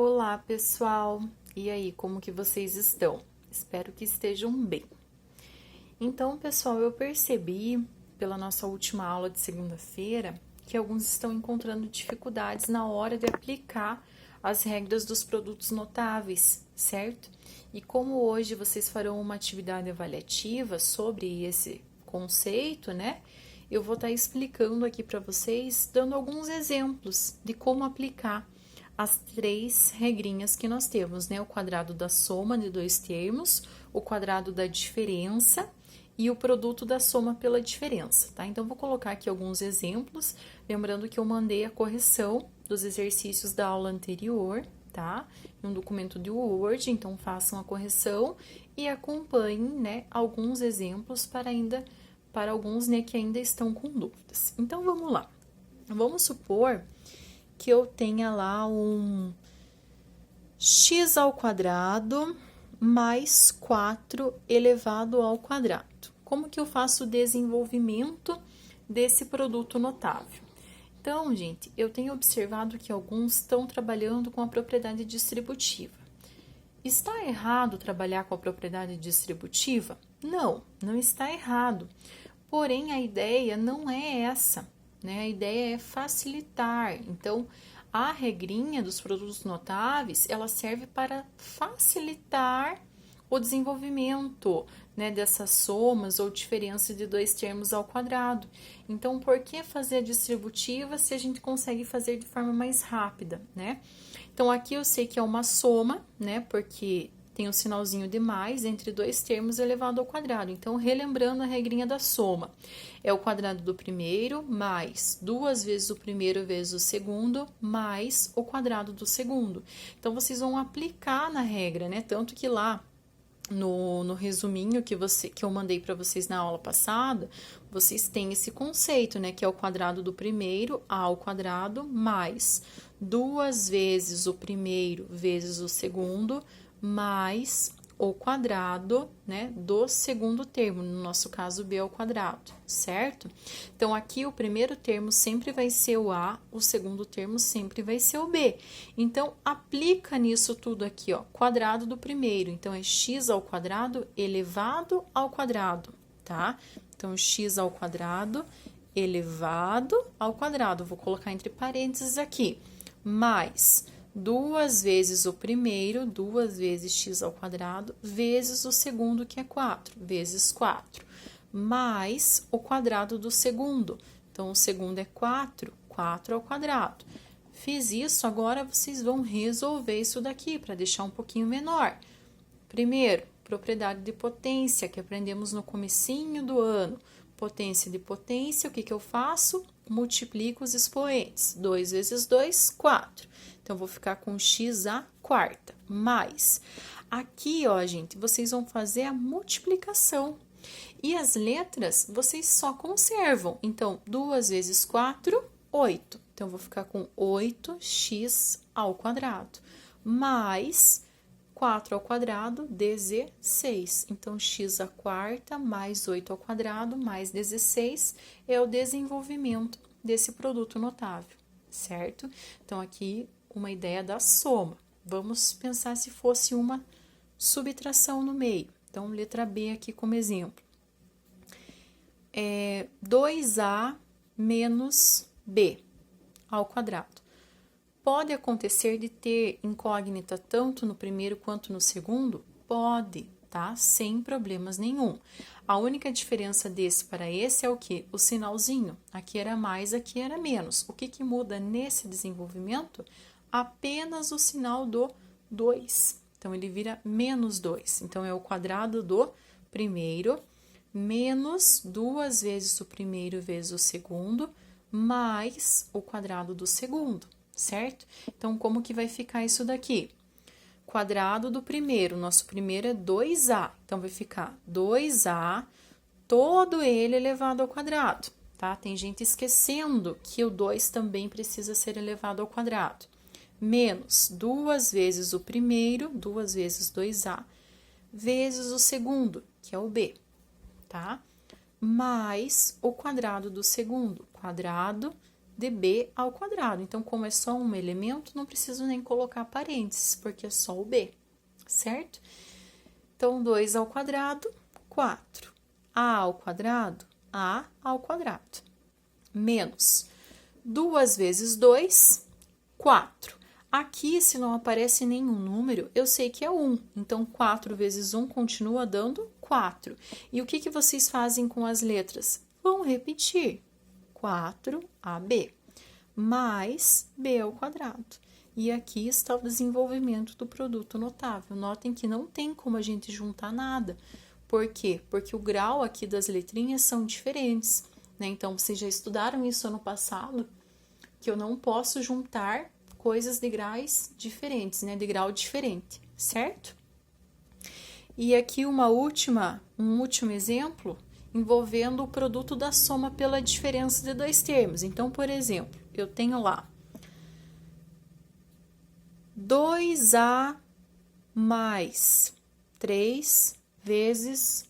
Olá, pessoal! E aí, como que vocês estão? Espero que estejam bem. Então, pessoal, eu percebi pela nossa última aula de segunda-feira que alguns estão encontrando dificuldades na hora de aplicar as regras dos produtos notáveis, certo? E como hoje vocês farão uma atividade avaliativa sobre esse conceito, né? Eu vou estar explicando aqui para vocês, dando alguns exemplos de como aplicar as três regrinhas que nós temos, né? O quadrado da soma de dois termos, o quadrado da diferença e o produto da soma pela diferença, tá? Então, vou colocar aqui alguns exemplos, lembrando que eu mandei a correção dos exercícios da aula anterior, tá? Em um documento de Word, então façam a correção e acompanhem, né, alguns exemplos para alguns, né, que ainda estão com dúvidas. Então, vamos lá. Vamos supor que eu tenha lá um x ao quadrado mais 4 elevado ao quadrado. Como que eu faço o desenvolvimento desse produto notável? Então, gente, eu tenho observado que alguns estão trabalhando com a propriedade distributiva. Está errado trabalhar com a propriedade distributiva? Não, não está errado. Porém, a ideia não é essa, né? A ideia é facilitar. Então, a regrinha dos produtos notáveis, ela serve para facilitar o desenvolvimento, né, dessas somas ou diferença de dois termos ao quadrado. Então, por que fazer a distributiva se a gente consegue fazer de forma mais rápida, né? Então, aqui eu sei que é uma soma, né, porque tem o sinalzinho de mais entre dois termos elevado ao quadrado. Então, relembrando a regrinha da soma, é o quadrado do primeiro mais duas vezes o primeiro vezes o segundo mais o quadrado do segundo. Então, vocês vão aplicar na regra, né? Tanto que lá no resuminho que eu mandei para vocês na aula passada, vocês têm esse conceito, né? Que é o quadrado do primeiro ao quadrado mais duas vezes o primeiro vezes o segundo mais o quadrado, né, do segundo termo, no nosso caso, b ao quadrado, certo? Então, aqui o primeiro termo sempre vai ser o a, o segundo termo sempre vai ser o b. Então, aplica nisso tudo aqui, ó, quadrado do primeiro. Então, é x ao quadrado elevado ao quadrado, tá? Então, x ao quadrado elevado ao quadrado. Vou colocar entre parênteses aqui, mais duas vezes o primeiro, duas vezes x ao quadrado, vezes o segundo, que é 4, vezes 4, mais o quadrado do segundo. Então, o segundo é 4, 4 ao quadrado. Fiz isso, agora vocês vão resolver isso daqui, para deixar um pouquinho menor. Primeiro, propriedade de potência, que aprendemos no comecinho do ano. Potência de potência, o que eu faço? Multiplico os expoentes. 2 vezes 2, 4. Então, vou ficar com x à quarta, mais. Aqui, ó, gente, vocês vão fazer a multiplicação. E as letras, vocês só conservam. Então, 2 vezes 4, 8. Então, vou ficar com 8x ao quadrado, mais 4 ao quadrado, 16. Então, x à quarta mais 8 ao quadrado mais 16 é o desenvolvimento desse produto notável, certo? Então, aqui uma ideia da soma. Vamos pensar se fosse uma subtração no meio. Então, letra B aqui como exemplo. 2a menos b ao quadrado. Pode acontecer de ter incógnita tanto no primeiro quanto no segundo? Pode, tá? Sem problemas nenhum. A única diferença desse para esse é o que? O sinalzinho. Aqui era mais, aqui era menos. O que muda nesse desenvolvimento? Apenas o sinal do 2. Então, ele vira menos 2. Então, é o quadrado do primeiro menos duas vezes o primeiro vezes o segundo mais o quadrado do segundo, certo? Então, como que vai ficar isso daqui? Quadrado do primeiro, nosso primeiro é 2a. Então, vai ficar 2a, todo ele elevado ao quadrado, tá? Tem gente esquecendo que o 2 também precisa ser elevado ao quadrado. Menos duas vezes o primeiro, duas vezes 2a, vezes o segundo, que é o b, tá? Mais o quadrado do segundo, quadrado de b ao quadrado. Então, como é só um elemento, não preciso nem colocar parênteses, porque é só o b, certo? Então, 2 ao quadrado, 4. A ao quadrado, A ao quadrado. Menos 2 vezes 2, 4. Aqui, se não aparece nenhum número, eu sei que é 1. Então, 4 vezes 1 continua dando 4. E o que vocês fazem com as letras? Vão repetir. 4AB mais B ao quadrado. E aqui está o desenvolvimento do produto notável. Notem que não tem como a gente juntar nada. Por quê? Porque o grau aqui das letrinhas são diferentes, né? Então, vocês já estudaram isso ano passado, que eu não posso juntar coisas de graus diferentes, né? De grau diferente, certo? E aqui um último exemplo envolvendo o produto da soma pela diferença de dois termos. Então, por exemplo, eu tenho lá 2A mais 3 vezes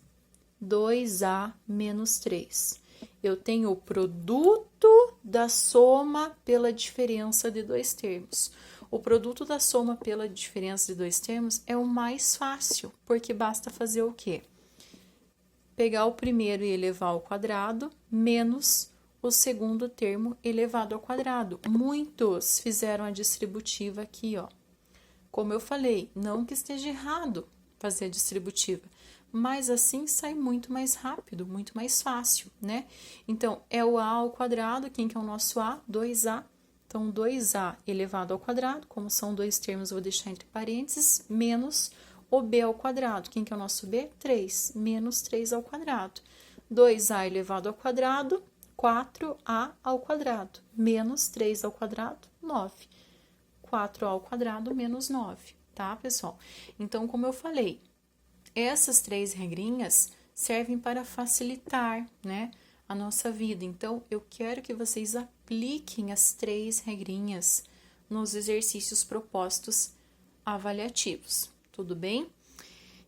2A menos 3. Eu tenho o produto da soma pela diferença de dois termos. O produto da soma pela diferença de dois termos é o mais fácil, porque basta fazer o quê? Pegar o primeiro e elevar ao quadrado, menos o segundo termo elevado ao quadrado. Muitos fizeram a distributiva aqui, ó. Como eu falei, não que esteja errado fazer a distributiva, mas assim sai muito mais rápido, muito mais fácil, né? Então, é o A ao quadrado, quem que é o nosso A? 2A. Então, 2A elevado ao quadrado, como são dois termos, eu vou deixar entre parênteses, menos o B ao quadrado. Quem que é o nosso B? 3, menos 3 ao quadrado. 2A elevado ao quadrado, 4A ao quadrado, menos 3 ao quadrado, 9. 4 ao quadrado menos 9, tá, pessoal? Então, como eu falei, essas três regrinhas servem para facilitar, né, a nossa vida. Então, eu quero que vocês apliquem as três regrinhas nos exercícios propostos avaliativos, tudo bem?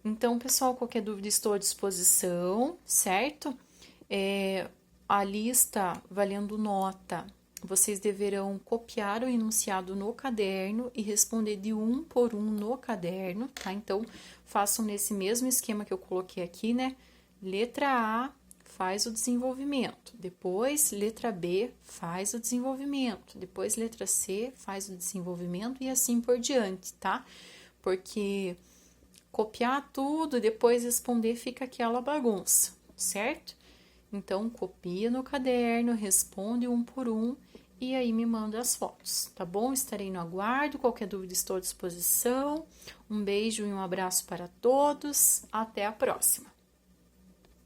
Então, pessoal, qualquer dúvida estou à disposição, certo? A lista valendo nota, vocês deverão copiar o enunciado no caderno e responder de um por um no caderno, tá? Então, façam nesse mesmo esquema que eu coloquei aqui, né? Letra A faz o desenvolvimento, depois letra B faz o desenvolvimento, depois letra C faz o desenvolvimento e assim por diante, tá? Porque copiar tudo e depois responder fica aquela bagunça, certo? Então, copia no caderno, responde um por um e aí me manda as fotos, tá bom? Estarei no aguardo, qualquer dúvida estou à disposição. Um beijo e um abraço para todos, até a próxima!